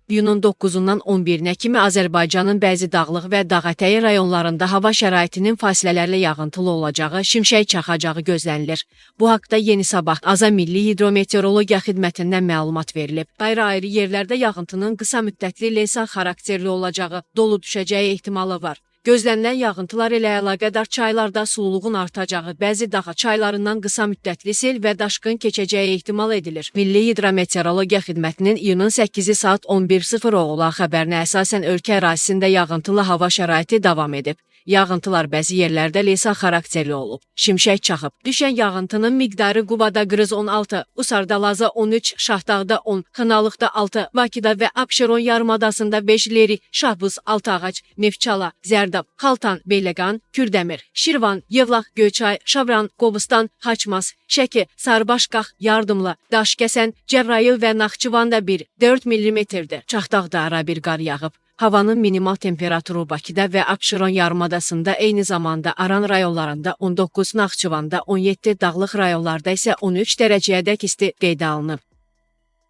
İyunun 9-dan 11-nə kimi Azərbaycanın bəzi dağlıq və dağətəyi rayonlarında hava şəraitinin fasilələrlə yağıntılı olacağı, şimşək çaxacağı gözlənilir. Bu haqda Yeni Sabah AZA Milli Hidrometeorologiya Xidmətindən məlumat verilib. Ayrı-ayrı yerlərdə yağıntının qısa müddətli leysan xarakterli olacağı, dolu düşəcəyi ehtimalı var. Gözlənilən yağıntılar ilə əlaqədar çaylarda sululuğun artacağı, bəzi dağ çaylarından qısa müddətli sel və daşqın keçəcəyi ehtimal edilir. Milli Hidrometeorologiya Xidmətinin iyunun 8-i saat 11:00 olan xəbərinə əsasən ölkə ərazisində yağıntılı hava şəraiti davam edib. Yağıntılar bəzi yerlərdə leysan xarakterli olub. Şimşək çaxıb. Düşən yağıntının miqdarı Qubada qırız 16, Usarda Laza 13, Şahdağda 10, Xınalıqda 6, Bakıda və Abşeron yarımadasında 5, Leri, Şahbuz, Altıağac, Neftçala, Zərdab, Xaltan, Beyləqan, Kürdəmir, Şirvan, Yevlax, Göyçay, Şabran, Qobustan, Haçmaz, Şəki, Sarıbaşqax, Yardımlı, Daşkəsən, Cəbrayıl və Naxçıvanda 4 mm-dir. Çaxdağda ara bir qar yağıb. Havanın minimal temperaturu Bakıda və Abşeron yarımadasında eyni zamanda Aran rayonlarında 19, Naxçıvanda 17, dağlıq rayonlarda isə 13 dərəcəyədək isti qeydə alınıb.